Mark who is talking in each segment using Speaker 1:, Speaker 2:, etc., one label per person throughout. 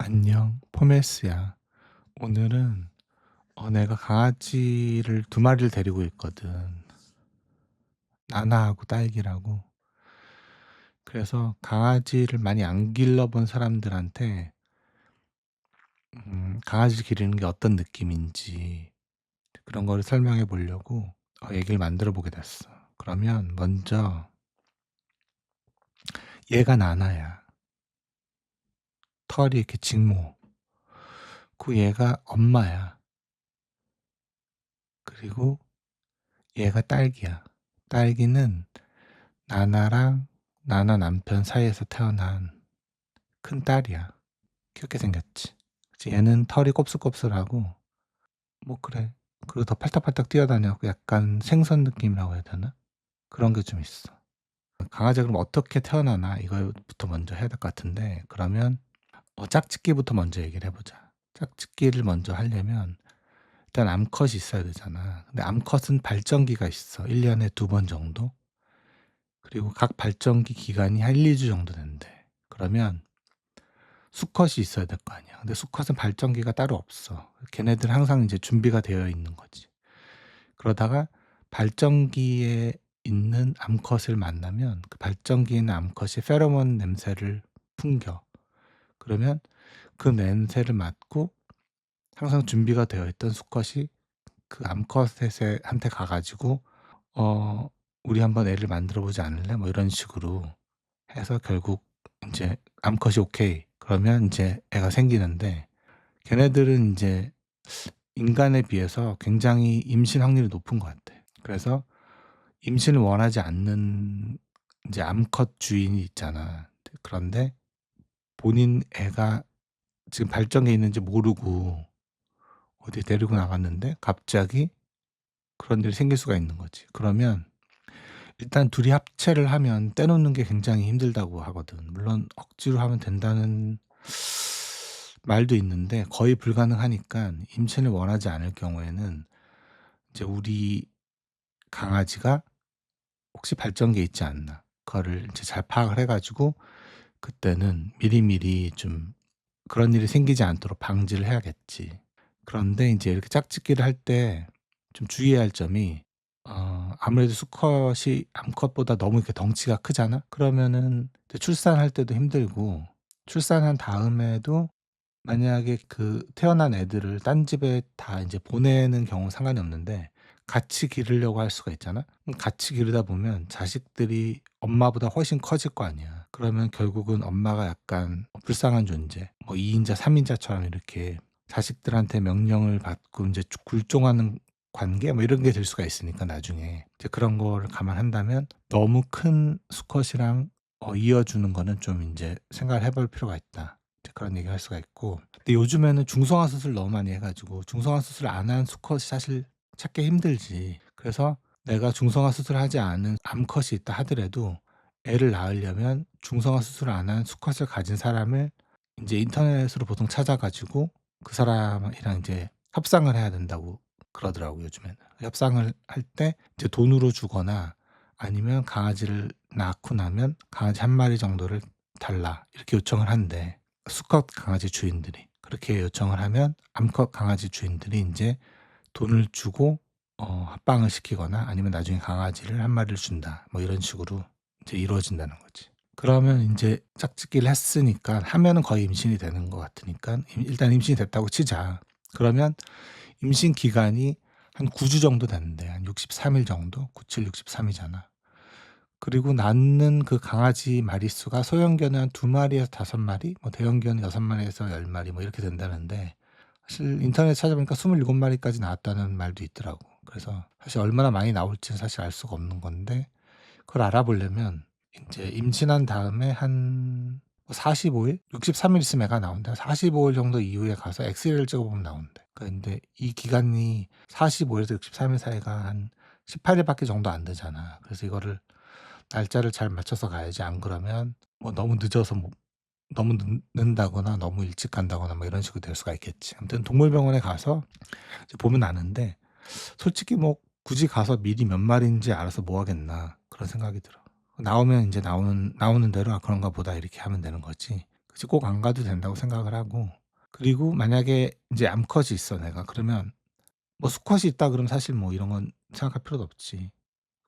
Speaker 1: 안녕, 포메스야. 오늘은 내가 강아지를 두 마리를 데리고 있거든. 나나하고 딸기라고. 그래서 강아지를 많이 안 길러본 사람들한테 강아지를 기르는 게 어떤 느낌인지 그런 거를 설명해 보려고 얘기를 만들어 보게 됐어. 그러면 먼저 얘가 나나야. 털이 이렇게 직모. 그 얘가 엄마야. 그리고 얘가 딸기야. 딸기는 나나랑 나나 남편 사이에서 태어난 큰딸이야. 귀엽게 생겼지. 그치, 얘는 털이 곱슬곱슬하고 뭐 그래. 그리고 더 팔딱팔딱 뛰어다녀. 약간 생선 느낌이라고 해야 되나? 그런 게 좀 있어. 강아지가 그럼 어떻게 태어나나 이거부터 먼저 해야 될 것 같은데, 그러면 짝짓기부터 먼저 얘기를 해 보자. 짝짓기를 먼저 하려면 일단 암컷이 있어야 되잖아. 근데 암컷은 발정기가 있어. 1 년에 2번 정도. 그리고 각 발정기 기간이 한 1-2주 정도 된대. 그러면 수컷이 있어야 될 거 아니야. 근데 수컷은 발정기가 따로 없어. 걔네들은 항상 이제 준비가 되어 있는 거지. 그러다가 발정기에 있는 암컷을 만나면 그 발정기에 있는 암컷이 페로몬 냄새를 풍겨. 그러면 그 냄새를 맡고 항상 준비가 되어 있던 수컷이 그 암컷에 한테 가 가지고 "우리 한번 애를 만들어 보지 않을래?" 뭐 이런 식으로 해서 결국 인제 암컷이 "오케이." 그러면 인제 애가 생기는데, 걔네들은 인제 인간에 비해서 굉장히 임신 확률이 높은 것 같아. 그래서 임신을 원하지 않는 인제 암컷 주인이 있잖아. 그런데 본인 애가 지금 발정기에 있는지 모르고 어디 데리고 나갔는데 갑자기 그런 일이 생길 수가 있는 거지. 그러면 일단 둘이 합체를 하면 떼놓는 게 굉장히 힘들다고 하거든. 물론 억지로 하면 된다는 말도 있는데 거의 불가능하니까, 임신을 원하지 않을 경우에는 이제 우리 강아지가 혹시 발정기에 있지 않나 그거를 이제 잘 파악을 해 가지고 그때는 미리미리 좀 그런 일이 생기지 않도록 방지를 해야겠지. 그런데 인제 이렇게 짝짓기를 할 때 좀 주의해야 할 점이, 아무래도 수컷이 암컷보다 너무 이렇게 덩치가 크잖아? 그러면은 이제 출산할 때도 힘들고, 출산한 다음에도 만약에 그 태어난 애들을 딴 집에 다 인제 보내는 경우는 상관이 없는데 같이 기르려고 할 수가 있잖아? 그럼 같이 기르다 보면 자식들이 엄마보다 훨씬 커질 거 아니야. 그러면 결국은 엄마가 약간 불쌍한 존재, 뭐 2 인자 3 인자처럼 이렇게 자식들한테 명령을 받고 인제 굴종하는 관계 뭐 이런 게 될 수가 있으니까 나중에. 이제 그런 거를 감안한다면 너무 큰 수컷이랑 이어주는 거는 좀 인제 생각을 해볼 필요가 있다. 이제 그런 얘기를 할 수가 있고, 근데 요즘에는 중성화 수술 너무 많이 해 가지고 중성화 수술 안 한 수컷이 사실 찾기 힘들지. 그래서 내가 중성화 수술을 하지 않은 암컷이 있다 하더라도 애를 낳으려면 중성화 수술을 안 한 수컷을 가진 사람을 인제 인터넷으로 보통 찾아 가지고 그 사람이랑 인제 협상을 해야 된다고 그러더라고요, 요즘에는. 협상을 할 때 이제 돈으로 주거나 아니면 "강아지를 낳고 나면 강아지 한 마리 정도를 달라." 이렇게 요청을 한대, 수컷 강아지 주인들이. 그렇게 요청을 하면 암컷 강아지 주인들이 인제 돈을 주고 합방을 시키거나 아니면 나중에 강아지를 한 마리를 준다. 뭐 이런 식으로 이제 이루어진다는 거지. 그러면 인제 짝짓기를 했으니까 하면은 거의 임신이 되는 것 같으니깐 일단 임신이 됐다고 치자. 그러면 임신 기간이 한 9주 정도 된대. 한 63일 정도? 97, 63 이잖아. 그리고 낳는 그 강아지 마리수가 소형견은 한 2 마리에서 5 마리, 뭐 대형견은 6 마리에서 10 마리 뭐 이렇게 된다는데, 사실 인터넷에 찾아보니까 27 마리까지 나왔다는 말도 있더라고. 그래서 사실 얼마나 많이 나올지는 사실 알 수가 없는 건데, 그걸 알아보려면 인제 임신한 다음에 한 45 일? 63일 있으면 애가 나온대. 45일 정도 이후에 가서 엑스레이를 찍어 보면 나온대. 근데 이 기간이 45 일에서 63일 사이가 한 18 일밖에 정도 안 되잖아. 그래서 이거를 날짜를 잘 맞춰서 가야지, 안 그러면 뭐 너무 늦어서 뭐 너무 늦는다거나 너무 일찍 간다거나 뭐 이런 식으로 될 수가 있겠지. 아무튼 동물병원에 가서 이제 보면 아는데, 솔직히 뭐 굳이 가서 미리 몇 마리인지 알아서 뭐 하겠나 그런 생각이 들어. 나오면 인제 나오는 대로 '아 그런가 보다.' 이렇게 하면 되는 거지. 굳이 꼭 안 가도 된다고 생각을 하고, 그리고 만약에 인제 암컷이 있어 내가. 그러면 뭐 수컷이 있다 그러면 사실 뭐 이런 건 생각할 필요도 없지.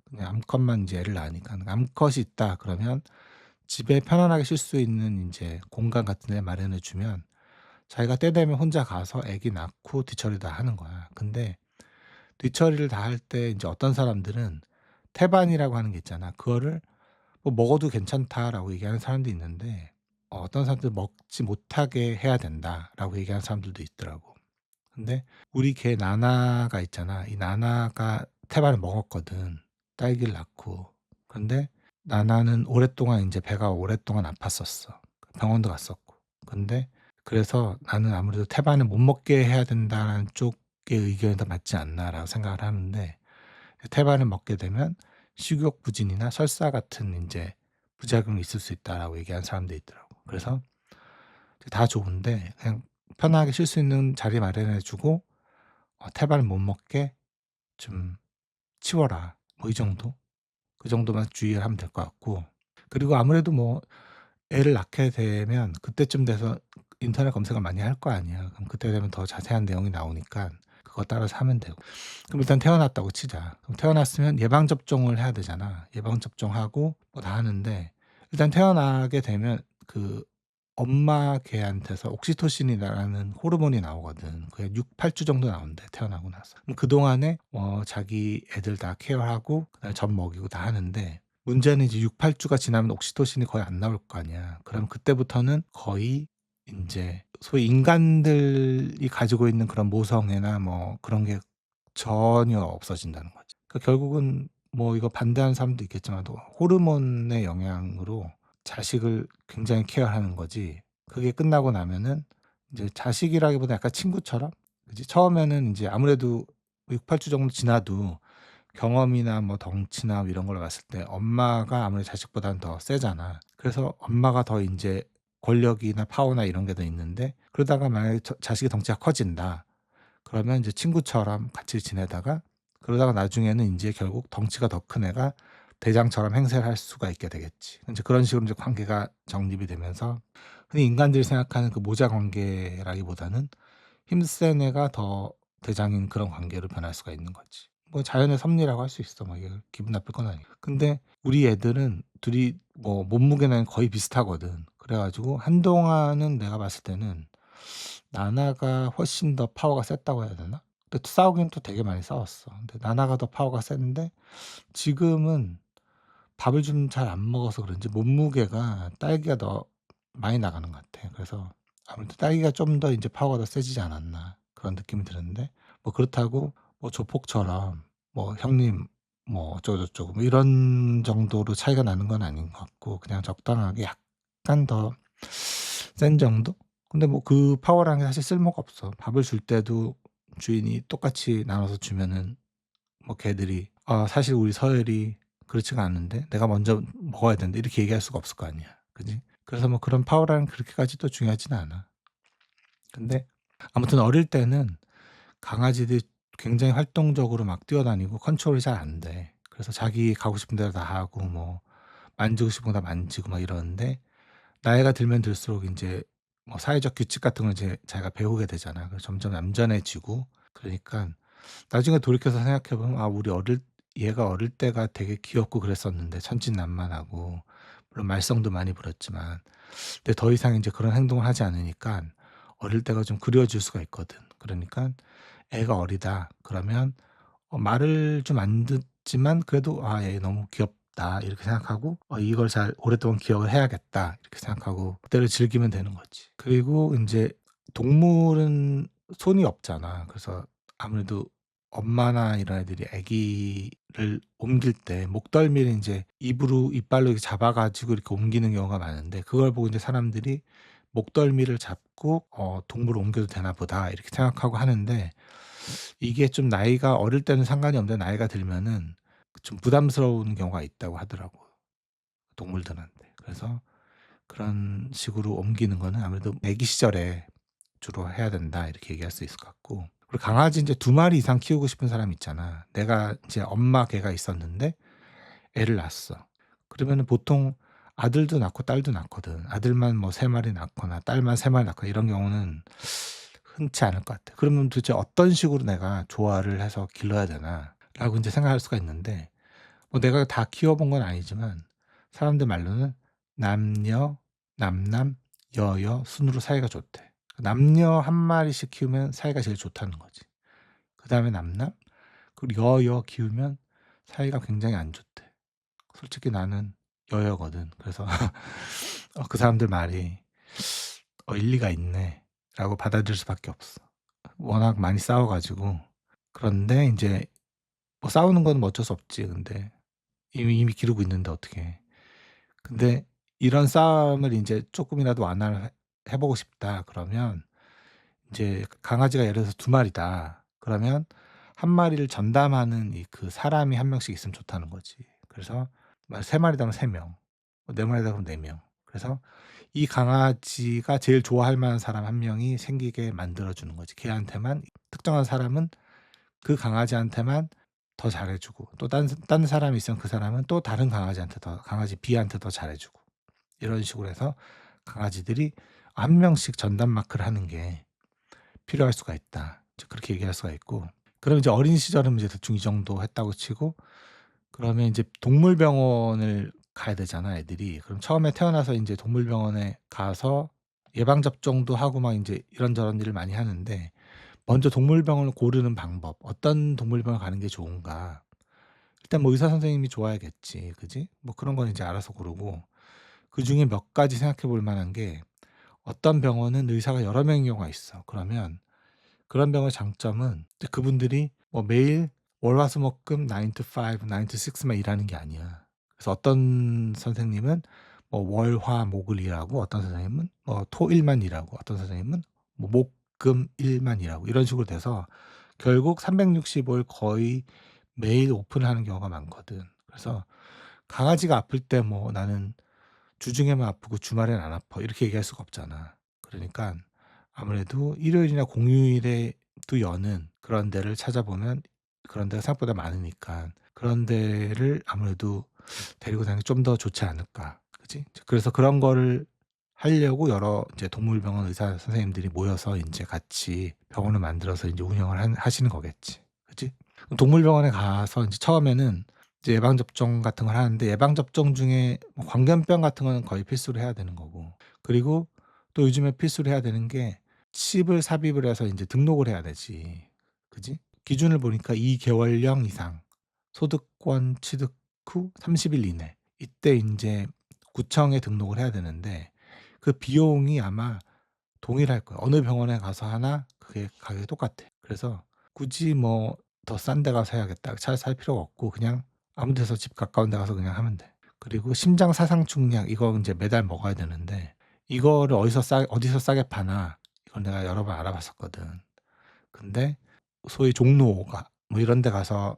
Speaker 1: 그냥 암컷만 인제 애를 낳으니까. 암컷이 있다 그러면 집에 편안하게 쉴 수 있는 인제 공간 같은 데 마련해 주면 자기가 때 되면 혼자 가서 아기 낳고 뒤처리 다 하는 거야. 근데 뒤처리를 다 할 때 인제 어떤 사람들은 태반이라고 하는 게 있잖아. 그거를 뭐 "먹어도 괜찮다."라고 얘기하는 사람도 있는데, 어떤 사람들은 "먹지 못하게 해야 된다."라고 얘기하는 사람들도 있더라고. 근데 우리 개 나나가 있잖아. 이 나나가 태반을 먹었거든, 딸기를 낳고. 근데 나나는 오랫동안 인제 배가 오랫동안 아팠었어. 병원도 갔었고. 근데 그래서 '나는 아무래도 태반을 못 먹게 해야 된다.'라는 쪽의 의견이 더 맞지 않나라고 생각을 하는데, 태반을 먹게 되면 식욕 부진이나 설사 같은 인제 부작용이 있을 수 있다라고 얘기하는 사람도 있더라고. 그래서 다 좋은데 그냥 편하게 쉴 수 있는 자리 마련해 주고 "태반을 못 먹게 좀 치워라." 뭐 이 정도? 그 정도만 주의를 하면 될 것 같고, 그리고 아무래도 뭐 애를 낳게 되면 그때쯤 돼서 인터넷 검색을 많이 할 거 아니야. 그럼 그때 되면 더 자세한 내용이 나오니까 그거 따라서 하면 되고. 그럼 일단 태어났다고 치자. 그럼 태어났으면 예방 접종을 해야 되잖아. 예방 접종하고 뭐 다 하는데, 일단 태어나게 되면 그 엄마 개한테서 옥시토신이라는 호르몬이 나오거든. 그게 6-8주 정도 나온대, 태어나고 나서. 그럼 그동안에 자기 애들 다 케어하고 그다음에 젖 먹이고 다 하는데, 문제는 이제 6-8 주가 지나면 옥시토신이 거의 안 나올 거 아니야. 그럼 그때부터는 거의 인제 소위 인간들이 가지고 있는 그런 모성애나 뭐 그런 게 전혀 없어진다는 거지. 그러니까 결국은 뭐 이거 반대하는 사람도 있겠지만도 호르몬의 영향으로 자식을 굉장히 케어하는 거지. 그게 끝나고 나면은 인제 자식이라기보다 약간 친구처럼, 그지? 처음에는 인제 아무래도 6-8주 정도 지나도 경험이나 뭐 덩치나 뭐 이런 걸로 봤을 때 엄마가 아무래도 자식보다는 더 세잖아. 그래서 엄마가 더 인제 권력이나 파워나 이런 게 더 있는데, 그러다가 만약에 자식의 덩치가 커진다. 그러면 인제 친구처럼 같이 지내다가, 그러다가 나중에는 인제 결국 덩치가 더 큰 애가 대장처럼 행세를 할 수가 있게 되겠지. 인제 그런 식으로 인제 관계가 정립이 되면서 흔히 인간들이 생각하는 그 모자 관계라기보다는 힘센 애가 더 대장인 그런 관계로 변할 수가 있는 거지. 뭐 자연의 섭리라고 할 수 있어. 뭐 이게 기분 나쁠 건 아니고. 근데 우리 애들은 둘이 뭐 몸무게는 거의 비슷하거든. 그래 가지고 한동안은 내가 봤을 때는 나나가 훨씬 더 파워가 셌다고 해야 되나? 근데 또 싸우기는 또 되게 많이 싸웠어. 근데 나나가 더 파워가 센데, 지금은 밥을 좀 잘 안 먹어서 그런지 몸무게가 딸기가 더 많이 나가는 것 같아. 그래서 아무래도 딸기가 좀 더 인제 파워가 더 세지지 않았나 그런 느낌이 드는데, 뭐 그렇다고 뭐 조폭처럼 뭐 "형님 뭐 어쩌고저쩌고." 뭐 이런 정도로 차이가 나는 건 아닌 것 같고, 그냥 적당하게 약간 더 센 정도? 근데 뭐 그 파워라는 게 사실 쓸모가 없어. 밥을 줄 때도 주인이 똑같이 나눠서 주면은 뭐 개들이 "아 사실 우리 서열이 그렇지가 않은데 내가 먼저 먹어야 된다." 이렇게 얘기할 수가 없을 거 아니야. 그지? 그래서 뭐 그런 파워라는 그렇게까지 또 중요하지는 않아. 근데 아무튼 어릴 때는 강아지들이 굉장히 활동적으로 막 뛰어다니고 컨트롤이 잘 안 돼. 그래서 자기 가고 싶은 대로 다 하고 뭐 만지고 싶은 거 다 만지고 막 이러는데, 나이가 들면 들수록 인제 뭐 사회적 규칙 같은 걸 이제 자기가 배우게 되잖아. 그래서 점점 얌전해지고, 그러니깐 나중에 돌이켜서 생각해 보면 '아 우리 얘가 어릴 때가 되게 귀엽고 그랬었는데 천진난만하고, 물론 말썽도 많이 부렸지만.' 근데 더 이상 인제 그런 행동을 하지 않으니깐 어릴 때가 좀 그리워질 수가 있거든. 그러니깐 애가 어리다 그러면 말을 좀 안 듣지만 그래도 '아 얘 너무 귀엽다.' 이렇게 생각하고 '이걸 잘 오랫동안 기억을 해야겠다.' 이렇게 생각하고 그때를 즐기면 되는 거지. 그리고 인제 동물은 손이 없잖아. 그래서 아무래도 엄마나 이런 애들이 아기를 옮길 때 목덜미를 인제 입으로 이빨로 이렇게 잡아 가지고 이렇게 옮기는 경우가 많은데, 그걸 보고 인제 사람들이 '목덜미를 잡고 동물을 옮겨도 되나 보다.' 이렇게 생각하고 하는데, 이게 좀 나이가 어릴 때는 상관이 없는데 나이가 들면은 좀 부담스러운 경우가 있다고 하더라고, 동물들한테. 그래서 그런 식으로 옮기는 거는 아무래도 "아기 시절에 주로 해야 된다." 이렇게 얘기할 수 있을 것 같고, 그리고 강아지 인제 2마리 이상 키우고 싶은 사람 있잖아. 내가 이제 엄마 개가 있었는데 애를 낳았어. 그러면은 보통 아들도 낳고 딸도 낳거든. 아들만 뭐 3 마리 낳거나 딸만 3 마리 낳거나 이런 경우는 흔치 않을 것 같아. 그러면 도대체 어떤 식으로 내가 조화를 해서 길러야 되나라고 인제 생각할 수가 있는데, 뭐 내가 다 키워 본 건 아니지만 사람들 말로는 남녀, 남남, 여여 순으로 사이가 좋대. 남녀 한 마리씩 키우면 사이가 제일 좋다는 거지. 그다음에 남남, 그리고 여여 키우면 사이가 굉장히 안 좋대. 솔직히 나는 여여거든. 그래서 그 사람들 말이 '일리가 있네.'라고 받아들일 수밖에 없어. 워낙 많이 싸워 가지고. 그런데 인제 뭐 싸우는 건 뭐 어쩔 수 없지. 근데 이미 기르고 있는데 어떡해. 근데 이런 싸움을 인제 쪼끔이라도 완화를 해 보고 싶다 그러면, 인제 강아지가 예를 들어서 2 마리다. 그러면 한 마리를 전담하는 그 사람이 한 명씩 있으면 좋다는 거지. 그래서 3 마리다 그러면 3 명, 4 마리다 그러면 4 명. 그래서 이 강아지가 제일 좋아할 만한 사람 한 명이 생기게 만들어 주는 거지. 걔한테만, 특정한 사람은 그 강아지한테만 더 잘해 주고, 또 딴 사람이 있으면 그 사람은 또 다른 강아지한테 더, 강아지 B한테 더 잘해 주고, 이런 식으로 해서 강아지들이 한 명씩 전담 마크를 하는 게 필요할 수가 있다. 이제 그렇게 얘기할 수가 있고, 그럼 이제 어린 시절은 이제 대충 이 정도 했다고 치고, 그러면 인제 동물병원을 가야 되잖아 애들이. 그럼 처음에 태어나서 인제 동물병원에 가서 예방 접종도 하고 막 인제 이런저런 일을 많이 하는데, 먼저 동물병원을 고르는 방법, 어떤 동물병원을 가는 게 좋은가. 일단 뭐 의사 선생님이 좋아야겠지. 그지? 뭐 그런 건 이제 알아서 고르고, 그중에 몇 가지 생각해 볼 만한 게, 어떤 병원은 의사가 여러 명인 경우가 있어. 그러면 그런 병원의 장점은 이제 그분들이 뭐 매일 월화수목금 9 to 5, 9 to 6만 일하는 게 아니야. 그래서 어떤 선생님은 뭐 월, 화, 목을 일하고, 어떤 선생님은 뭐 토, 일만 일하고, 어떤 선생님은 뭐 목, 금, 일만 일하고, 이런 식으로 돼서 결국 365일 거의 매일 오픈을 하는 경우가 많거든. 그래서 강아지가 아플 때 뭐 나는 주중에만 아프고 주말엔 안 아파 이렇게 얘기할 수가 없잖아. 그러니깐 아무래도 일요일이나 공휴일에 또 여는 그런 데를 찾아보면, 그런 데가 생각보다 많으니까 그런 데를 아무래도 데리고 다니는 게 좀 더 좋지 않을까. 그지? 그래서 그런 거를 하려고 여러 이제 동물병원 의사 선생님들이 모여서 인제 같이 병원을 만들어서 인제 운영을 하시는 거겠지. 그지? 그럼 동물병원에 가서 인제 처음에는 이제 예방 접종 같은 걸 하는데, 예방 접종 중에 뭐 광견병 같은 거는 거의 필수로 해야 되는 거고, 그리고 또 요즘에 필수로 해야 되는 게 칩을 삽입을 해서 인제 등록을 해야 되지. 그지? 기준을 보니까 2 개월령 이상, 소득권 취득 후 30일 이내, 이때 인제 구청에 등록을 해야 되는데, 그 비용이 아마 동일할 거야. 어느 병원에 가서 하나 그게 가격이 똑같아. 그래서 굳이 뭐 더 싼 데 가서 해야겠다 차 살 필요가 없고, 그냥 아무 데서 집 가까운 데 가서 그냥 하면 돼. 그리고 심장 사상충약 이거 인제 매달 먹어야 되는데, 이거를 어디서 싸게 파나 이걸 내가 여러 번 알아봤었거든. 근데 소위 종로가 뭐 이런 데 가서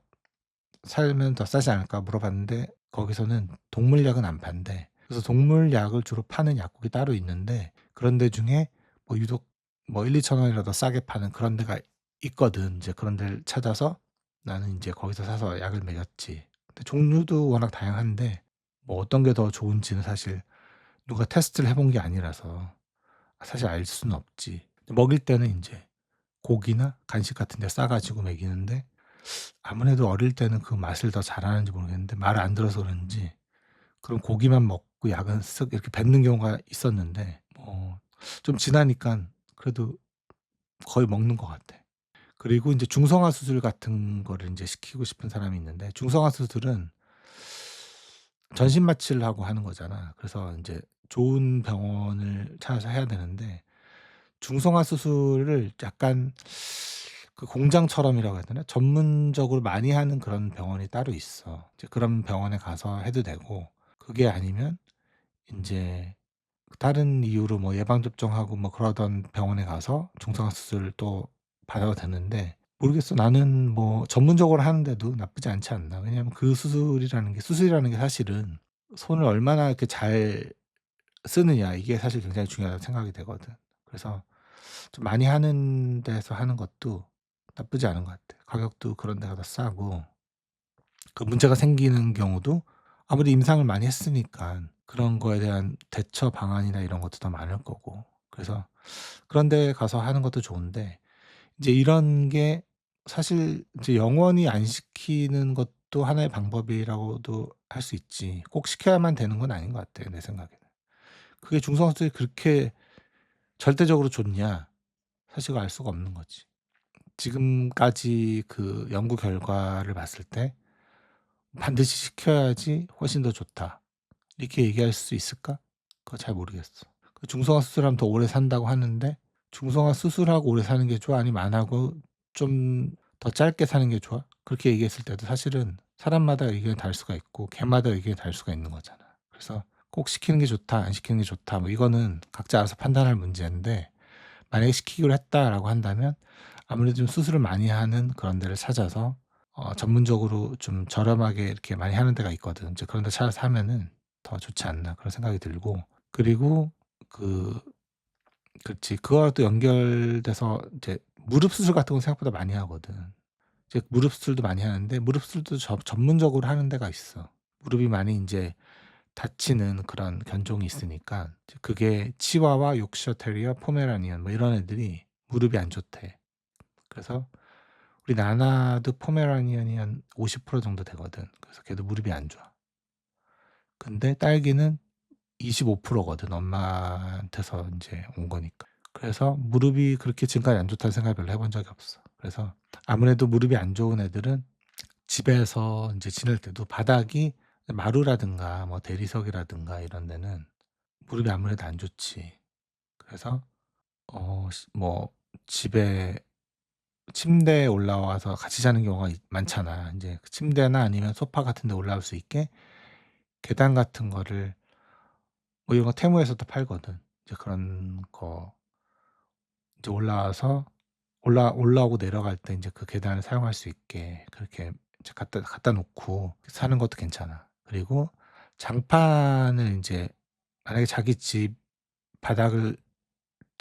Speaker 1: 살면 더 싸지 않을까 물어봤는데, 거기서는 동물약은 안 판대. 그래서 동물약을 주로 파는 약국이 따로 있는데, 그런 데 중에 뭐 유독 뭐 1-2천 원이라도 싸게 파는 그런 데가 있거든. 이제 그런 데를 찾아서 나는 인제 거기서 사서 약을 먹였지. 근데 종류도 워낙 다양한데 뭐 어떤 게 더 좋은지는 사실 누가 테스트를 해본 게 아니라서 사실 알 수는 없지. 먹일 때는 인제 고기나 간식 같은 데 싸 가지고 먹이는데, 아무래도 어릴 때는 그 맛을 더 잘하는지 모르겠는데 말을 안 들어서 그런지 그럼 고기만 먹고 약은 쓱 이렇게 뱉는 경우가 있었는데, 좀 지나니깐 그래도 거의 먹는 것 같아. 그리고 인제 중성화 수술 같은 거를 인제 시키고 싶은 사람이 있는데, 중성화 수술은 전신 마취를 하고 하는 거잖아. 그래서 인제 좋은 병원을 찾아서 해야 되는데, 중성화 수술을 약간 그 공장처럼이라고 해야 되나? 전문적으로 많이 하는 그런 병원이 따로 있어. 이제 그런 병원에 가서 해도 되고, 그게 아니면 인제 다른 이유로 뭐 예방 접종하고 뭐 그러던 병원에 가서 중성화 수술을 또 받아도 되는데, 모르겠어. 나는 뭐 전문적으로 하는데도 나쁘지 않지 않나. 왜냐하면 그 수술이라는 게 사실은 손을 얼마나 이렇게 잘 쓰느냐 이게 사실 굉장히 중요하다고 생각이 되거든. 그래서 좀 많이 하는 데서 하는 것도 나쁘지 않은 것 같아. 가격도 그런 데가 더 싸고, 그 문제가 생기는 경우도 아무리 임상을 많이 했으니까 그런 거에 대한 대처 방안이나 이런 것도 더 많을 거고. 그래서 그런 데 가서 하는 것도 좋은데 이제 이런 게 사실 이제 영원히 안 시키는 것도 하나의 방법이라고도 할 수 있지, 꼭 시켜야만 되는 건 아닌 것 같아요, 내 생각에는. 그게 중성화술이 그렇게 절대적으로 좋냐? 사실 그걸 알 수가 없는 거지. 지금까지 그 연구 결과를 봤을 때 '반드시 시켜야지 훨씬 더 좋다.' 이렇게 얘기할 수 있을까? 그거 잘 모르겠어. 그 중성화 수술하면 더 오래 산다고 하는데 중성화 수술하고 오래 사는 게 좋아? 아니면 안 하고 좀 더 짧게 사는 게 좋아? 그렇게 얘기했을 때도 사실은 사람마다 의견이 다를 수가 있고 개마다 의견이 다를 수가 있는 거잖아. 그래서 꼭 시키는 게 좋다, 안 시키는 게 좋다, 뭐 이거는 각자 알아서 판단할 문제인데 만약에 시키기로 했다라고 한다면 아무래도 좀 수술을 많이 하는 그런 데를 찾아서 전문적으로 좀 저렴하게 이렇게 많이 하는 데가 있거든. 이제 그런 데 찾아서 하면은 더 좋지 않나 그런 생각이 들고, 그리고 그 그렇지. 그거와 또 연결돼서 이제 무릎 수술 같은 건 생각보다 많이 하거든. 이제 무릎 수술도 많이 하는데 무릎 수술도 전문적으로 하는 데가 있어. 무릎이 많이 인제 다치는 그런 견종이 있으니까 이제 그게 치와와 요크셔 테리어, 포메라니안 뭐 이런 애들이 무릎이 안 좋대. 그래서 우리 나나도 포메라니안이 한 50% 정도 되거든. 그래서 걔도 무릎이 안 좋아. 근데 딸기는 25% 거든, 엄마한테서 인제 온 거니까. 그래서 무릎이 그렇게 지금까지 안 좋다는 생각을 별로 해본 적이 없어. 그래서 아무래도 무릎이 안 좋은 애들은 집에서 인제 지낼 때도 바닥이 마루라든가 뭐 대리석이라든가 이런 데는 무릎이 아무래도 안 좋지. 그래서 뭐 집에 침대에 올라와서 같이 자는 경우가 많잖아. 인제 그 침대나 아니면 소파 같은 데 올라올 수 있게 계단 같은 거를 뭐 이런 거 테무에서도 팔거든. 이제 그런 거 이제 올라와서 올라오고 내려갈 때 인제 그 계단을 사용할 수 있게 그렇게 이제 갖다 놓고 사는 것도 괜찮아. 그리고 장판을 인제 만약에 자기 집 바닥을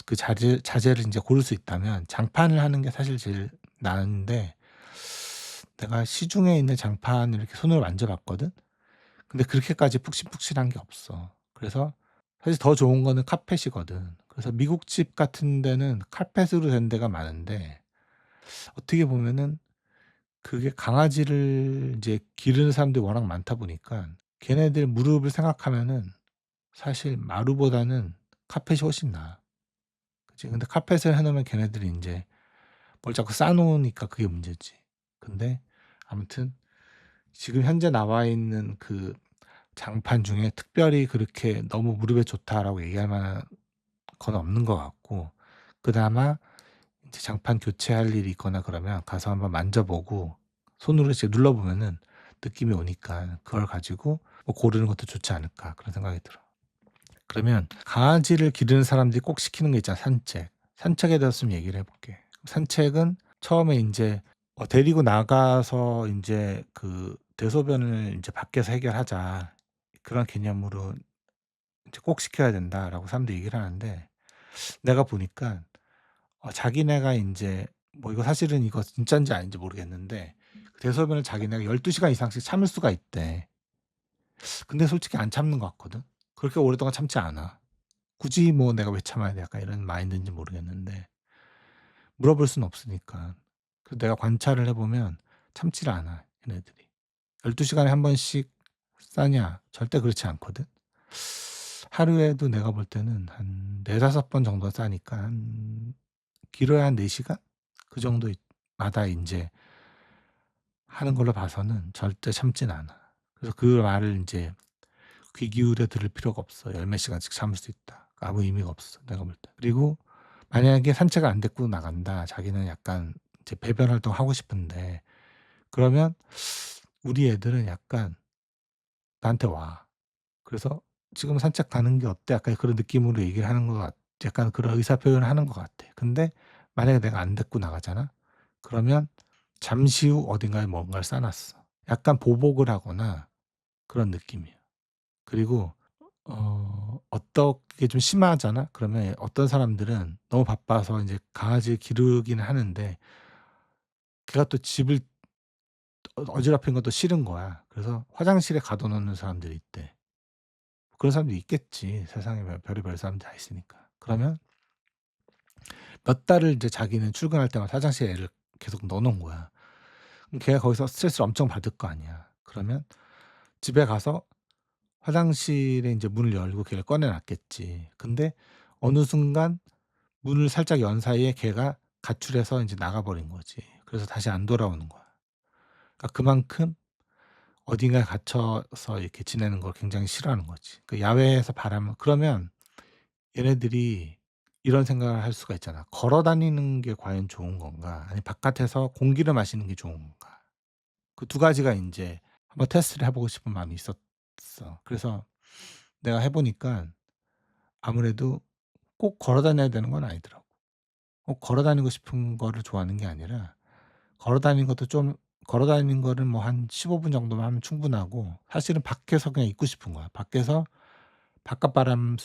Speaker 1: 그 자재를 인제 고를 수 있다면 장판을 하는 게 사실 제일 나은데, 내가 시중에 있는 장판을 이렇게 손으로 만져 봤거든. 근데 그렇게까지 푹신푹신한 게 없어. 그래서 사실 더 좋은 거는 카펫이거든. 그래서 미국 집 같은 데는 카펫으로 된 데가 많은데 어떻게 보면은 그게 강아지를 인제 기르는 사람들이 워낙 많다 보니까 걔네들 무릎을 생각하면은 사실 마루보다는 카펫이 훨씬 나아. 그치. 근데 카펫을 해 놓으면 걔네들이 인제 뭘 자꾸 싸 놓으니까 그게 문제지. 근데 아무튼 지금 현재 나와 있는 그 장판 중에 특별히 그렇게 "너무 무릎에 좋다."라고 얘기할 만한 건 없는 것 같고, 그나마 인제 장판 교체할 일이 있거나 그러면 가서 한번 만져 보고 손으로 이렇게 눌러 보면은 느낌이 오니까 '그걸 가지고 뭐 고르는 것도 좋지 않을까.' 그런 생각이 들어. 그러면 강아지를 기르는 사람들이 꼭 시키는 게 있잖아, 산책. 산책에 대해서 좀 얘기를 해 볼게. 산책은 처음에 인제 데리고 나가서 인제 그 "대소변을 인제 밖에서 해결하자." 그런 개념으로 이제 "꼭 시켜야 된다."라고 사람들이 얘기를 하는데, 내가 보니까 자기네가 인제 뭐 이거 사실은 이거 진짠지 아닌지 모르겠는데 그 대소변을 자기네가 12 시간 이상씩 참을 수가 있대. 근데 솔직히 안 참는 것 같거든. 그렇게 오랫동안 참지 않아. 굳이 뭐 '내가 왜 참아야 돼?' 약간 이런 마인드인지 모르겠는데 물어볼 수는 없으니까. 그래서 내가 관찰을 해 보면 참지를 않아, 얘네들이. 12 시간에 한 번씩 싸냐? 절대 그렇지 않거든. 하루에도 내가 볼 때는 한 4-5번 정도 싸니까 한 길어야 한 4 시간? 그 정도 마다 인제 하는 걸로 봐서는 절대 참진 않아. 그래서 그 말을 인제 귀 기울여 들을 필요가 없어. 열 몇 시간씩 참을 수 있다. 아무 의미가 없어, 내가 볼 때. 그리고 만약에 산책을 안 데리고 나간다. 자기는 약간 이제 배변 활동하고 싶은데 그러면 우리 애들은 약간 나한테 와. 그래서 "지금 산책 가는 게 어때?" 약간 그런 느낌으로 얘기를 하는 것 약간 그런 의사 표현을 하는 것 같아. 근데 만약에 내가 안 데리고 나가잖아? 그러면 잠시 후 어딘가에 뭔가를 싸 놨어. 약간 보복을 하거나 그런 느낌이야. 그리고 어떻게 좀 심하잖아? 그러면 어떤 사람들은 너무 바빠서 인제 강아지를 기르기는 하는데 걔가 또 집을 어지럽히는 것도 싫은 거야. 그래서 화장실에 가둬 놓는 사람들이 있대. 그런 사람도 있겠지. 세상에 별의별 사람들이 다 있으니까. 그러면 몇 달을 이제 자기는 출근할 때마다 화장실에 애를 계속 넣어 놓은 거야. 그럼 걔가 거기서 스트레스를 엄청 받을 거 아니야. 그러면 집에 가서 화장실에 인제 문을 열고 걔를 꺼내 놨겠지. 근데 어느 순간 문을 살짝 연 사이에 걔가 가출해서 인제 나가 버린 거지. 그래서 다시 안 돌아오는 거야. 그러니까 그만큼 어딘가에 갇혀서 이렇게 지내는 걸 굉장히 싫어하는 거지. 그 야외에서 바람을 그러면 얘네들이 이런 생각을 할 수가 있잖아. '걸어 다니는 게 과연 좋은 건가? 아니면 바깥에서 공기를 마시는 게 좋은 건가?' 그 두 가지가 인제 한번 테스트를 해 보고 싶은 마음이 있었어. 그래서 내가 해 보니깐 아무래도 꼭 걸어 다녀야 되는 건 아니더라고. 꼭 걸어 다니고 싶은 거를 좋아하는 게 아니라 걸어 다니는 것도 좀 걸어 다니는 거를 뭐 한 15분 정도만 하면 충분하고 사실은 밖에서 그냥 있고 싶은 거야. 밖에서 바깥 바람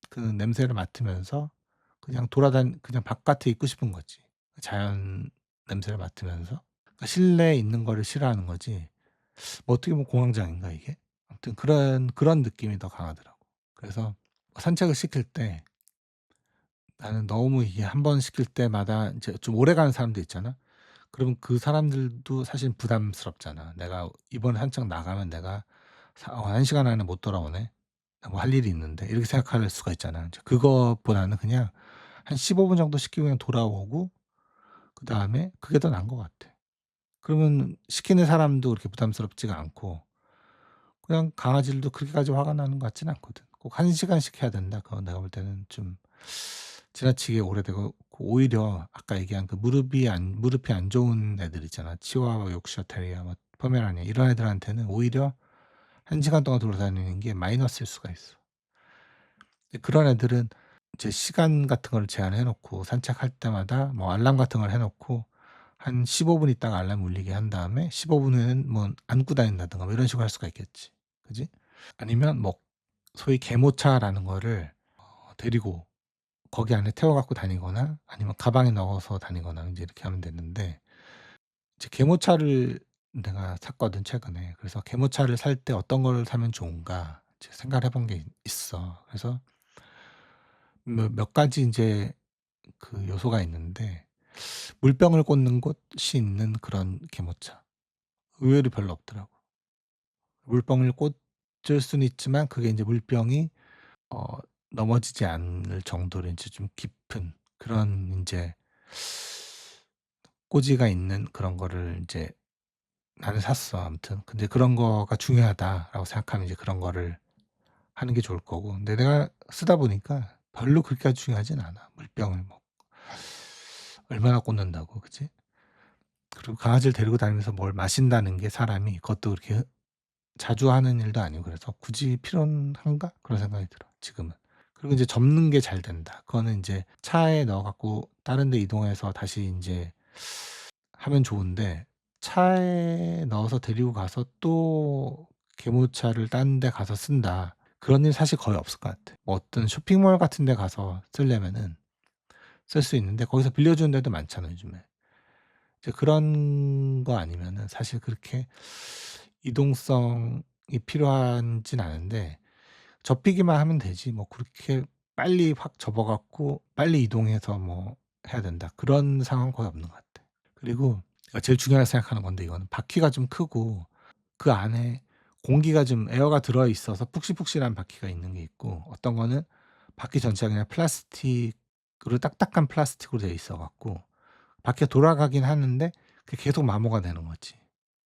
Speaker 1: 그 냄새를 맡으면서 그냥 바깥에 있고 싶은 거지. 자연 냄새를 맡으면서. 그러니까 실내에 있는 거를 싫어하는 거지. 뭐 어떻게 보면 공황장애인가 이게? 아무튼 그런 느낌이 더 강하더라고. 그래서 산책을 시킬 때 나는 너무 이게 한 번 시킬 때마다 이제 좀 오래 가는 사람들 있잖아. 그러면 그 사람들도 사실 부담스럽잖아. '내가 이번에 산책 나가면 내가 1 시간 안에 못 돌아오네. 나 뭐 할 일이 있는데.' 이렇게 생각할 수가 있잖아. 이제 그거보다는 그냥 한 15분 정도 시키고 그냥 돌아오고 그다음에 그게 더 나은 것 같아. 그러면 시키는 사람도 그렇게 부담스럽지가 않고 그냥 강아지들도 그렇게까지 화가 나는 것 같지는 않거든. 꼭 1 시간씩 해야 된다. 그건 내가 볼 때는 좀 지나치게 오래되고 오히려 아까 얘기한 그 무릎이 안 좋은 애들 있잖아. 치와와, 요크셔 테리어, 뭐 포메라니안 이런 애들한테는 오히려 1 시간 동안 돌아다니는 게 마이너스일 수가 있어. 근데 그런 애들은 이제 시간 같은 걸 제한해 놓고 산책할 때마다 뭐 알람 같은 걸 해 놓고 한 15분 있다가 알람 울리게 한 다음에 15분 후에는 뭐 안고 다닌다든가 뭐 이런 식으로 할 수가 있겠지. 그지? 아니면 뭐 소위 개모차라는 거를 데리고 거기 안에 태워 갖고 다니거나 아니면 가방에 넣어서 다니거나 인제 이렇게 하면 되는데 이제 개모차를 내가 샀거든 최근에. 그래서 '개모차를 살 때 어떤 걸 사면 좋은가.' 이제 생각을 해본 게 있어. 그래서 몇 가지 인제 그 요소가 있는데 물병을 꽂는 곳이 있는 그런 개모차. 의외로 별로 없더라고. 물병을 꽂을 수는 있지만 그게 인제 물병이 어 넘어지지 않을 정도로 인제 좀 깊은 그런 인제 꽂이가 있는 그런 거를 인제 나는 샀어 아무튼. 근데 '그런 거가 중요하다.'라고 생각하면 이제 그런 거를 하는 게 좋을 거고. 근데 내가 쓰다 보니까 별로 그렇게까지 중요하진 않아. 물병을 뭐 얼마나 꽂는다고 그지? 그리고 강아지를 데리고 다니면서 뭘 마신다는 게 사람이 그것도 그렇게 자주 하는 일도 아니고 그래서 '굳이 필요한가?' 그런 생각이 들어 지금은. 그리고 인제 접는 게 잘 된다. 그거는 인제 차에 넣어 갖고 다른 데 이동해서 다시 인제 하면 좋은데 차에 넣어서 데리고 가서 또 개모차를 딴 데 가서 쓴다. 그런 일 사실 거의 없을 것 같아. 뭐 어떤 쇼핑몰 같은 데 가서 쓰려면은 쓸 수 있는데 거기서 빌려주는 데도 많잖아 요즘에. 이제 그런 거 아니면은 사실 그렇게 이동성이 필요하진 않은데 접히기만 하면 되지 뭐 그렇게 빨리 확 접어 갖고 빨리 이동해서 뭐 해야 된다. 그런 상황은 거의 없는 것 같아. 그리고 내가 제일 중요하게 생각하는 건데 이거는 바퀴가 좀 크고 그 안에 공기가 좀 에어가 들어 있어서 푹신푹신한 바퀴가 있는 게 있고 어떤 거는 바퀴 전체가 그냥 플라스틱으로 딱딱한 플라스틱으로 되어 있어 갖고 바퀴가 돌아가긴 하는데 그게 계속 마모가 되는 거지.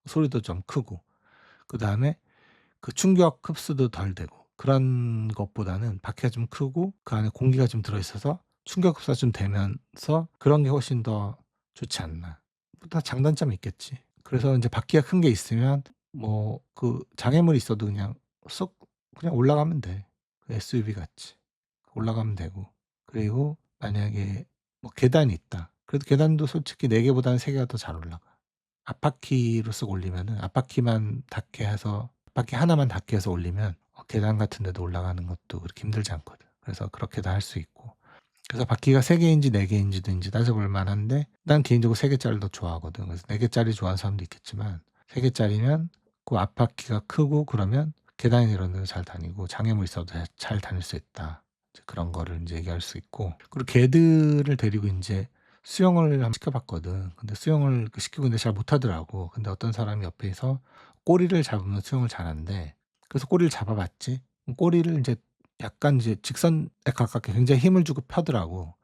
Speaker 1: 소리도 좀 크고. 그다음에 그 충격 흡수도 덜 되고 그런 것보다는 바퀴가 좀 크고 그 안에 공기가 좀 들어 있어서 충격 흡수가 좀 되면서 그런 게 훨씬 더 좋지 않나. 뭐 다 장단점이 있겠지. 그래서 인제 바퀴가 큰 게 있으면 뭐 그 장애물이 있어도 그냥 쏙 그냥 올라가면 돼. 그 SUV 같이. 올라가면 되고. 그리고 만약에 뭐 계단이 있다. 그래도 계단도 솔직히 4 개보다는 3 개가 더 잘 올라가. 앞바퀴로 쓱 올리면은 앞바퀴만 닿게 해서 앞바퀴 하나만 닿게 해서 올리면 계단 같은 데도 올라가는 것도 그렇게 힘들지 않거든. 그래서 그렇게도 할 수 있고. 그래서 바퀴가 3 개인지 4 개인지도 인제 따져볼 만한데 난 개인적으로 3 개짜리를 더 좋아하거든. 그래서 4 개짜리 좋아하는 사람도 있겠지만 3 개짜리면 그 앞바퀴가 크고 그러면 계단이나 이런 데도 잘 다니고 장애물 있어도 잘 다닐 수 있다. 이제 그런 거를 인제 얘기할 수 있고, 그리고 걔들을 데리고 인제 수영을 한번 시켜 봤거든. 근데 수영을 시키고 있는데 잘 못하더라고. 근데 어떤 사람이 옆에서 꼬리를 잡으면 수영을 잘한대. 그래서 꼬리를 잡아 봤지. 꼬리를 인제 약간 이제 직선에 가깝게 굉장히 힘을 주고 펴더라고.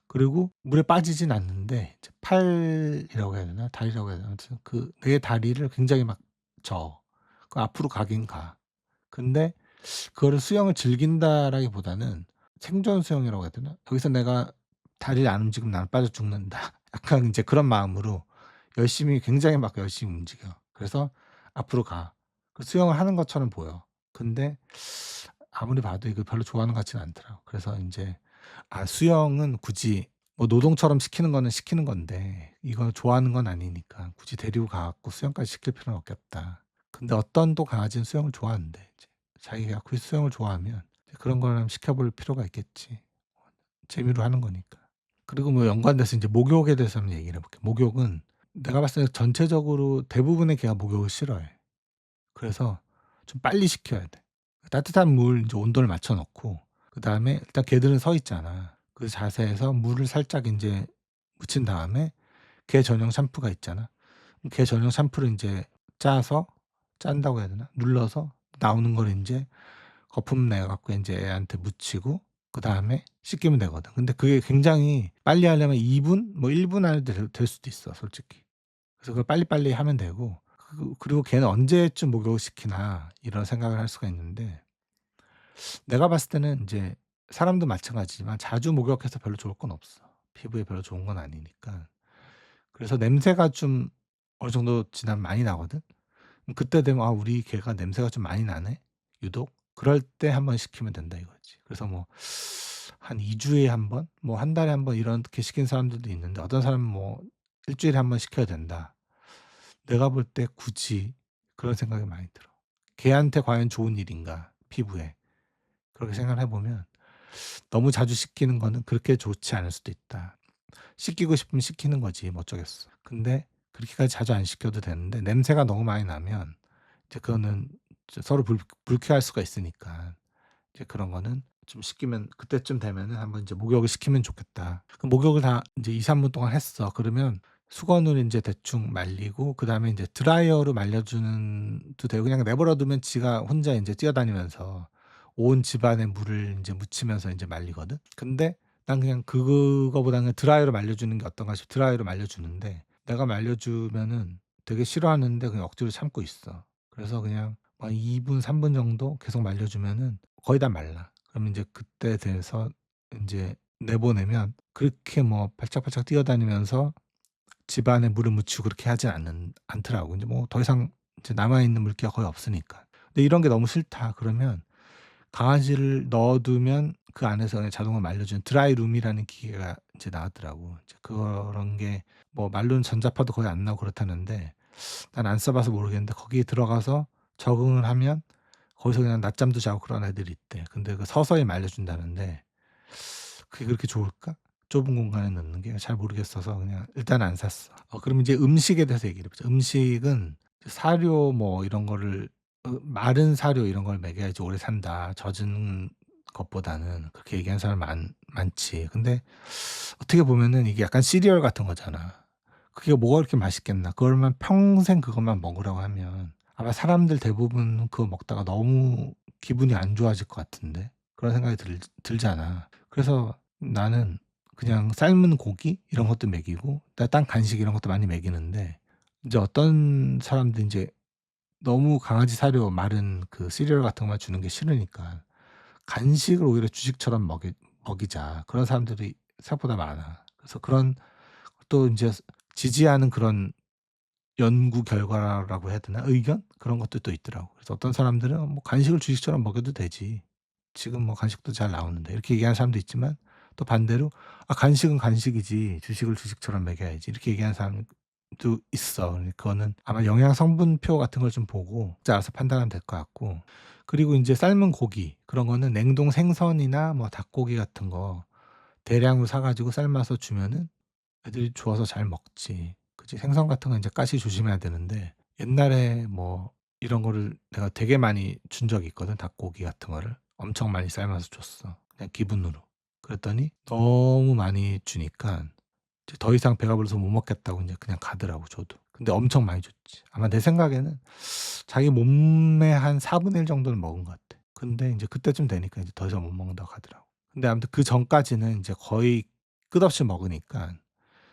Speaker 1: 그리고 물에 빠지진 않는데 이제 팔이라고 해야 되나? 다리라고 해야 되나? 아무튼 그 내 다리를 굉장히 막 저. 그 앞으로 가긴 가. 근데 그거를 수영을 즐긴다라기보다는 생존 수영이라고 해야 되나? 여기서 내가 다리를 안 움직이면 나는 빠져 죽는다. 약간 인제 그런 마음으로 열심히, 굉장히 막 열심히 움직여. 그래서 앞으로 가. 그 수영을 하는 것처럼 보여. 근데 아무리 봐도 이걸 별로 좋아하는 것 같지는 않더라고. 그래서 인제 수영은 굳이 뭐 노동처럼 시키는 거는 시키는 건데 이걸 좋아하는 건 아니니까 굳이 데리고 가 갖고 수영까지 시킬 필요는 없겠다. 근데 어떤 또 강아지는 수영을 좋아한대. 이제 자기가 그 수영을 좋아하면 이제 그런 거를 시켜 볼 필요가 있겠지. 재미로 하는 거니까. 그리고 뭐 연관돼서 인제 목욕에 대해서 한번 얘기를 해 볼게. 목욕은 내가 봤을 때 전체적으로 대부분의 개가 목욕을 싫어해. 그래서 좀 빨리 시켜야 돼. 따뜻한 물 인제 온도를 맞춰 놓고, 그다음에 일단 개들은 서 있잖아. 그 자세에서 물을 살짝 인제 묻힌 다음에 개 전용 샴푸가 있잖아. 개 전용 샴푸를 인제 짜서, 짠다고 해야 되나? 눌러서 나오는 걸 인제 거품 내 갖고 인제 애한테 묻히고 그다음에 씻기면 되거든. 근데 그게 굉장히 빨리 하려면 2 분 뭐 1분 안에 될 수도 있어 솔직히. 그래서 그걸 빨리빨리 하면 되고, 그리고 '걔는 언제쯤 목욕을 시키나.' 이런 생각을 할 수가 있는데, 내가 봤을 때는 인제 사람도 마찬가지지만 자주 목욕해서 별로 좋을 건 없어. 피부에 별로 좋은 건 아니니까. 그래서 냄새가 좀 어느 정도 지나면 많이 나거든. 그때 되면 '아 우리 개가 냄새가 좀 많이 나네, 유독.' 그럴 때 한번 시키면 된다 이거지. 그래서 뭐 한 2 주에 한 번, 뭐 한 달에 한 번 이렇게 시키는 사람들도 있는데, 어떤 사람은 뭐 일 주일에 한 번 시켜야 된다. 내가 볼 때 굳이 그런 생각이 많이 들어. '걔한테 과연 좋은 일인가, 피부에.' 그렇게 생각을 해 보면 너무 자주 시키는 거는 그렇게 좋지 않을 수도 있다. 시키고 싶으면 시키는 거지 뭐 어쩌겠어. 근데 그렇게까지 자주 안 시켜도 되는데 냄새가 너무 많이 나면 이제 그거는 서로 불쾌할 수가 있으니까 이제 그런 거는 좀 시키면, 그때쯤 되면은 한번 이제 목욕을 시키면 좋겠다. 그 목욕을 다 인제 2-3분 동안 했어. 그러면 수건으로 인제 대충 말리고 그다음에 인제 드라이어로 말려주는 도 되고, 그냥 내버려 두면 지가 혼자 인제 뛰어다니면서 온 집안에 물을 인제 묻히면서 인제 말리거든. 근데 난 그냥 그거보다는 드라이어로 말려주는 게 어떤가 싶어 드라이어로 말려주는데, 내가 말려주면은 되게 싫어하는데 그냥 억지로 참고 있어. 그래서 그냥 한 2 분, 3분 정도 계속 말려주면은 거의 다 말라. 그럼 인제 그때 돼서 인제 내보내면 그렇게 뭐 발짝발짝 뛰어다니면서 집안에 물을 묻히고 그렇게 하진 않더라고. 인제 뭐 더 이상 이제 남아 있는 물기가 거의 없으니까. 근데 이런 게 너무 싫다 그러면 강아지를 넣어 두면 그 안에서 그냥 자동으로 말려주는 드라이룸이라는 기계가 이제 나왔더라고. 이제 그런 게 뭐 말로는 전자파도 거의 안 나오고 그렇다는데, 난 안 써 봐서 모르겠는데 거기에 들어가서 적응을 하면 거기서 그냥 낮잠도 자고 그런 애들이 있대. 근데 그 서서히 말려준다는데 그게 그렇게 좋을까? 좁은 공간에 넣는 게 잘 모르겠어서 그냥 일단은 안 샀어. 그럼 이제 음식에 대해서 얘기를 해 보자. 음식은 사료 뭐 이런 거를 마른 사료 이런 걸 먹여야지 오래 산다, 젖은 것보다는. 그렇게 얘기하는 사람 많지. 근데 어떻게 보면은 이게 약간 시리얼 같은 거잖아. 그게 뭐가 그렇게 맛있겠나. 그걸만 평생 그것만 먹으라고 하면 아마 사람들 대부분 그거 먹다가 너무 기분이 안 좋아질 것 같은데, 그런 생각이 들잖아. 그래서 나는 그냥 삶은 고기 이런 것도 먹이고 딴 간식 이런 것도 많이 먹이는데, 인제 어떤 사람들이 인제 너무 강아지 사료 마른 그 시리얼 같은 것만 주는 게 싫으니까 간식을 오히려 주식처럼 먹이자, 그런 사람들이 생각보다 많아. 그래서 그런 또 인제 지지하는 그런 연구 결과라고 해야 되나? 의견? 그런 것도 또 있더라고. 그래서 어떤 사람들은 "뭐 간식을 주식처럼 먹여도 되지. 지금 뭐 간식도 잘 나오는데." 이렇게 얘기하는 사람도 있지만, 또 반대로 "아 간식은 간식이지. 주식을 주식처럼 먹여야지." 이렇게 얘기하는 사람도 있어. 그거는 아마 영양 성분표 같은 걸 좀 보고 각자 알아서 판단하면 될 것 같고, 그리고 인제 삶은 고기 그런 거는 냉동 생선이나 뭐 닭고기 같은 거 대량으로 사 가지고 삶아서 주면은 애들이 좋아서 잘 먹지. 그치. 생선 같은 건 인제 가시 조심해야 되는데, 옛날에 뭐 이런 거를 내가 되게 많이 준 적이 있거든. 닭고기 같은 거를 엄청 많이 삶아서 줬어, 그냥 기분으로. 그랬더니 너무 많이 주니까 이제 더 이상 배가 불러서 못 먹겠다고 인제 그냥 가더라고, 저도. 근데 엄청 많이 줬지. 아마 내 생각에는 자기 몸의 한 1/4 정도는 먹은 것 같아. 근데 인제 그때쯤 되니까 이제 더 이상 못 먹는다고 하더라고. 근데 아무튼 그전까지는 인제 거의 끝없이 먹으니까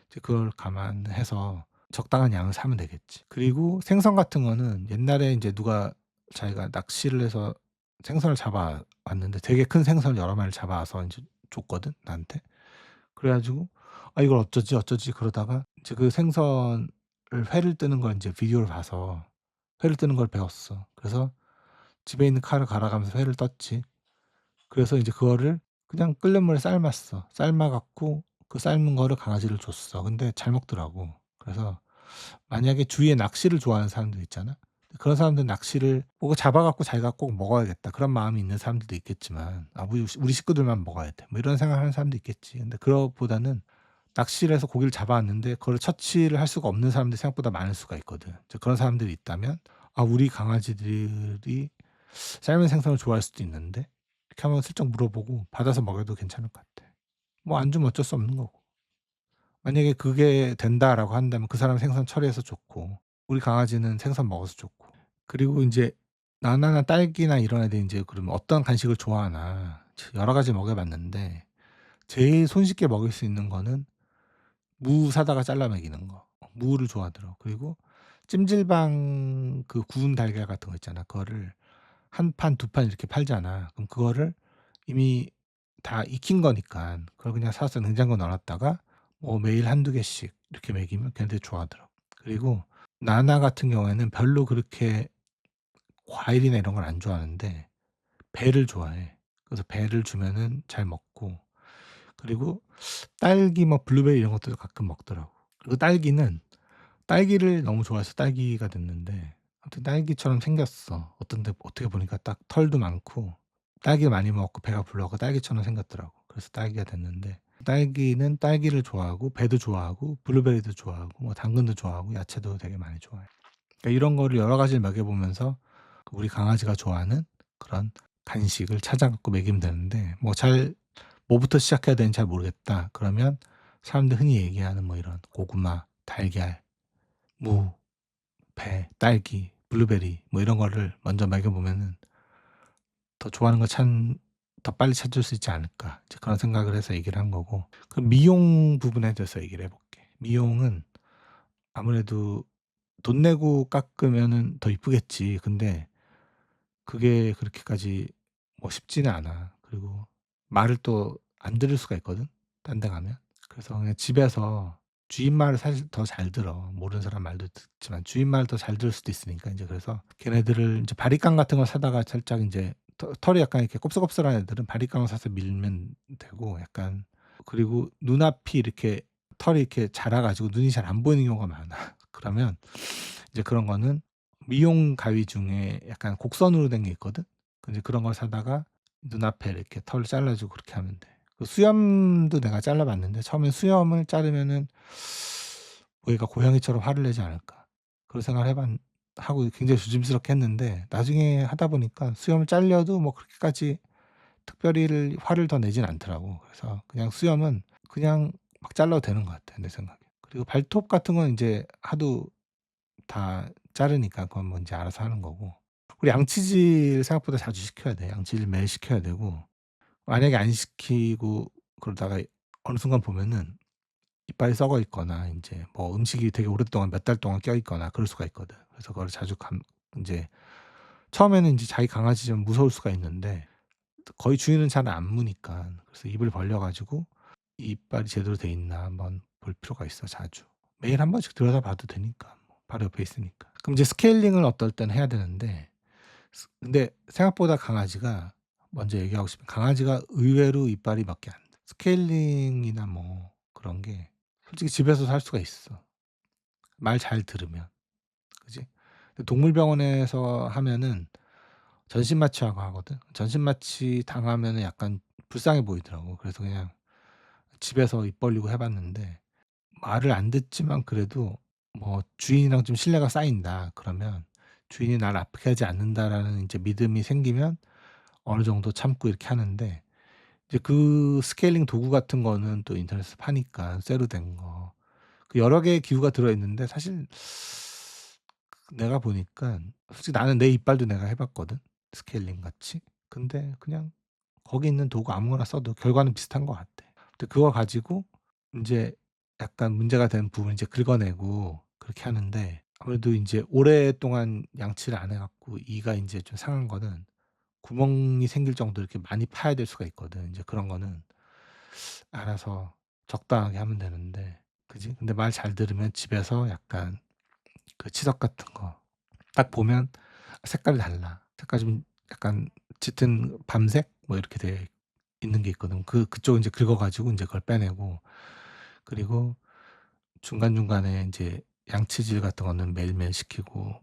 Speaker 1: 이제 그걸 감안해서 적당한 양을 사면 되겠지. 그리고 생선 같은 거는 옛날에 인제 누가 자기가 낚시를 해서 생선을 잡아 왔는데 되게 큰 생선을 여러 마리를 잡아 와서 인제 줬거든, 나한테. 그래 가지고 '아 이걸 어쩌지, 어쩌지.' 그러다가 이제 그 생선을 회를 뜨는 걸 인제 비디오를 봐서 회를 뜨는 걸 배웠어. 그래서 집에 있는 칼을 갈아가면서 회를 떴지. 그래서 이제 그거를 그냥 끓는 물에 삶았어. 삶아 갖고 그 삶은 거를 강아지를 줬어. 근데 잘 먹더라고. 그래서 만약에 주위에 낚시를 좋아하는 사람들 있잖아. 그런 사람들은 낚시를 보고 잡아 갖고 자기가 꼭 먹어야겠다, 그런 마음이 있는 사람들도 있겠지만 '아 우리 식구들만 먹어야 돼.' 뭐 이런 생각하는 사람도 있겠지. 근데 그거보다는 낚시를 해서 고기를 잡아 왔는데 그거를 처치를 할 수가 없는 사람들이 생각보다 많을 수가 있거든. 이제 그런 사람들이 있다면 '아 우리 강아지들이 삶은 생선을 좋아할 수도 있는데.' 이렇게 한번 슬쩍 물어보고 받아서 먹여도 괜찮을 것 같아. 뭐 안 주면 어쩔 수 없는 거고. 만약에 그게 된다라고 한다면 그 사람은 생선 처리해서 좋고 우리 강아지는 생선 먹어서 좋고. 그리고 인제 나나나 딸기나 이런 애들이 인제 그러면 어떤 간식을 좋아하나 여러 가지 먹여 봤는데 제일 손쉽게 먹일 수 있는 거는 무 사다가 잘라 먹이는 거. 무를 좋아하더라고. 그리고 찜질방 그 구운 달걀 같은 거 있잖아. 그거를 한 판 두 판 이렇게 팔잖아. 그럼 그거를 이미 다 익힌 거니깐 그걸 그냥 사서 냉장고에 넣어 놨다가 뭐 매일 한두 개씩 이렇게 먹이면 걔네들이 좋아하더라고. 그리고 나나 같은 경우에는 별로 그렇게 과일이나 이런 걸 안 좋아하는데 배를 좋아해. 그래서 배를 주면은 잘 먹고, 그리고 딸기 뭐 블루베리 이런 것들도 가끔 먹더라고. 그리고 딸기는 딸기를 너무 좋아해서 딸기가 됐는데 아무튼 딸기처럼 생겼어. 어떤 데 어떻게 보니까 딱 털도 많고 딸기를 많이 먹고 배가 불러 갖고 딸기처럼 생겼더라고. 그래서 딸기가 됐는데 딸기는 딸기를 좋아하고 배도 좋아하고 블루베리도 좋아하고 뭐 당근도 좋아하고 야채도 되게 많이 좋아해. 그러니까 이런 거를 여러 가지를 먹여 보면서 우리 강아지가 좋아하는 그런 간식을 찾아 갖고 먹이면 되는데 뭐 잘 뭐부터 시작해야 되는지 잘 모르겠다, 그러면 사람들이 흔히 얘기하는 뭐 이런 고구마, 달걀, 무, 배, 딸기, 블루베리 뭐 이런 거를 먼저 먹여 보면은 더 좋아하는 걸 더 빨리 찾을 수 있지 않을까, 이제 그런 생각을 해서 얘기를 한 거고. 그럼 미용 부분에 대해서 얘기를 해 볼게. 미용은 아무래도 돈 내고 깎으면은 더 이쁘겠지. 근데 그게 그렇게까지 뭐 쉽지는 않아. 그리고 말을 또 안 들을 수가 있거든, 딴 데 가면. 그래서 그냥 집에서 주인 말을 사실 더 잘 들어. 모르는 사람 말도 듣지만 주인 말을 더 잘 들을 수도 있으니까 인제 그래서 걔네들을 인제 바리깡 같은 걸 사다가 살짝 인제 털이 약간 이렇게 곱슬곱슬한 애들은 바리깡을 사서 밀면 되고, 약간 그리고 눈앞이 이렇게 털이 이렇게 자라 가지고 눈이 잘 안 보이는 경우가 많아. 그러면 이제 그런 거는 미용 가위 중에 약간 곡선으로 된 게 있거든. 근데 그런 걸 사다가 눈앞에 이렇게 털을 잘라 주고 그렇게 하면 돼. 그 수염도 내가 잘라 봤는데 처음엔 '수염을 자르면은 뭐 얘가 고양이처럼 화를 내지 않을까.' 그런 생각을 하고 굉장히 조심스럽게 했는데 나중에 하다 보니까 수염을 잘려도 뭐 그렇게까지 특별히 화를 더 내진 않더라고. 그래서 그냥 수염은 그냥 막 잘라도 되는 것 같아, 내 생각에. 그리고 발톱 같은 건 인제 하도 다 자르니까 그건 뭐 인제 알아서 하는 거고. 그리고 양치질 생각보다 자주 시켜야 돼. 양치질 매일 시켜야 되고, 만약에 안 시키고 그러다가 어느 순간 보면은 이빨이 썩어 있거나 인제 뭐 음식이 되게 오랫동안 몇 달 동안 껴 있거나 그럴 수가 있거든. 그래서 그거를 자주 인제 처음에는 인제 자기 강아지지만 무서울 수가 있는데 거의 주인은 잘 안 무니까, 그래서 입을 벌려 가지고 이빨이 제대로 돼 있나 한번 볼 필요가 있어, 자주. 매일 한 번씩 들여다봐도 되니까 뭐 바로 옆에 있으니까. 그럼 이제 스케일링을 어떨 때는 해야 되는데 근데 생각보다 강아지가, 먼저 얘기하고 싶은 강아지가 의외로 이빨이 몇 개 안 돼. 스케일링이나 뭐 그런 게 솔직히 집에서도 할 수가 있어, 말 잘 들으면. 그지? 근데 동물병원에서 하면은 전신 마취하고 하거든. 전신 마취 당하면은 약간 불쌍해 보이더라고. 그래서 그냥 집에서 입 벌리고 해 봤는데 말을 안 듣지만 그래도 뭐 주인이랑 좀 신뢰가 쌓인다 그러면 주인이 나를 아프게 하지 않는다라는 인제 믿음이 생기면 어느 정도 참고 이렇게 하는데, 이제 그 스케일링 도구 같은 거는 또 인터넷에서 파니까 쇠로 된 거. 그 여러 개의 기구가 들어 있는데 사실 내가 보니깐 솔직히 나는 내 이빨도 내가 해 봤거든, 스케일링 같이. 근데 그냥 거기 있는 도구 아무거나 써도 결과는 비슷한 것 같아. 근데 그거 가지고 인제 약간 문제가 되는 부분을 이제 긁어내고 그렇게 하는데, 아무래도 인제 오랫동안 양치를 안 해 갖고 이가 인제 좀 상한 거는 구멍이 생길 정도로 이렇게 많이 파야 될 수가 있거든. 인제 그런 거는 알아서 적당하게 하면 되는데, 그지? 근데 말 잘 들으면 집에서 약간 그 치석 같은 거 딱 보면 색깔이 달라. 색깔이 좀 약간 짙은 밤색 뭐 이렇게 돼 있는 게 있거든. 그쪽을 인제 긁어 가지고 인제 그걸 빼내고, 그리고 중간중간에 인제 양치질 같은 거는 매일매일 시키고,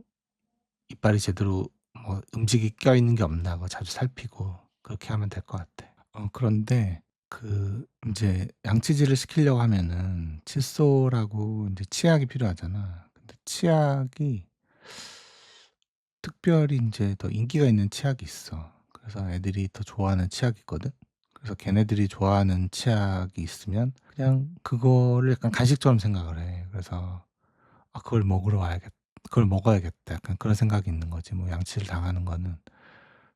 Speaker 1: 이빨이 제대로 뭐 음식이 껴있는 게 없나 그거 자주 살피고 그렇게 하면 될 것 같아. 그런데 그 인제 양치질을 시키려고 하면은 칫솔하고 인제 치약이 필요하잖아. 근데 치약이 특별히 인제 더 인기가 있는 치약이 있어. 그래서 애들이 더 좋아하는 치약이 있거든. 그래서 걔네들이 좋아하는 치약이 있으면 그냥 그거를 약간 간식처럼 생각을 해. 그래서 '아 그걸 먹어야겠다.' 약간 그런 생각이 있는 거지. 뭐 양치를 당하는 거는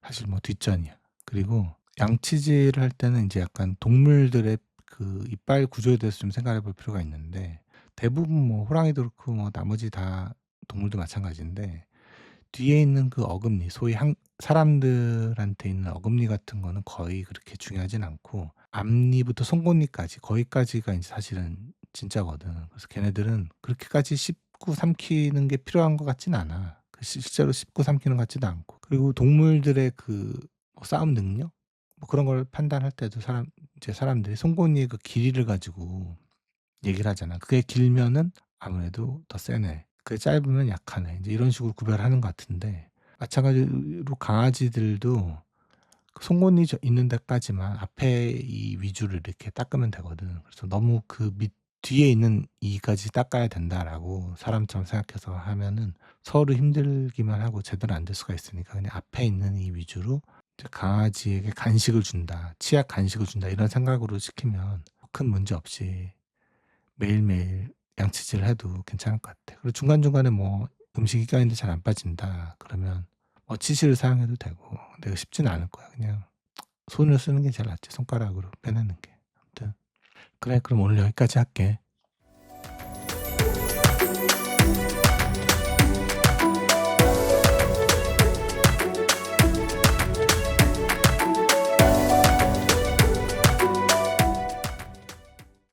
Speaker 1: 사실 뭐 뒷전이야. 그리고 양치질을 할 때는 인제 약간 동물들의 그 이빨 구조에 대해서 좀 생각해 볼 필요가 있는데, 대부분 뭐 호랑이도 그렇고 뭐 나머지 다 동물도 마찬가지인데, 뒤에 있는 그 어금니, 소위 한 사람들한테 있는 어금니 같은 거는 거의 그렇게 중요하진 않고, 앞니부터 송곳니까지 거기까지가 인제 사실은 진짜거든. 그래서 걔네들은 그렇게까지 씹고 삼키는 게 필요한 것 같진 않아. 그 실제로 씹고 삼키는 것 같지도 않고. 그리고 동물들의 그 뭐 싸움 능력 뭐 그런 걸 판단할 때도 사람들이 송곳니의 그 길이를 가지고 얘기를 하잖아. 그게 길면은 아무래도 더 세네. 그게 짧으면 약하네. 인제 이런 식으로 구별하는 것 같은데, 마찬가지로 강아지들도 그 송곳니 있는 데까지만 앞에 이 위주를 이렇게 닦으면 되거든. 그래서 너무 그 밑 뒤에 있는 이까지 닦아야 된다라고 사람처럼 생각해서 하면은 서로 힘들기만 하고 제대로 안 될 수가 있으니까 그냥 앞에 있는 이 위주로 이제 '강아지에게 간식을 준다. 치약 간식을 준다.' 이런 생각으로 시키면 큰 문제 없이 매일매일 양치질을 해도 괜찮을 것 같아. 그리고 중간중간에 뭐 음식이 껴있는데 잘 안 빠진다 그러면 뭐 치실을 사용해도 되고. 근데 그거 쉽지는 않을 거야. 그냥 손을 쓰는 게 제일 낫지, 손가락으로 빼내는 게. 아무튼 그래, 그럼 오늘 여기까지 할게.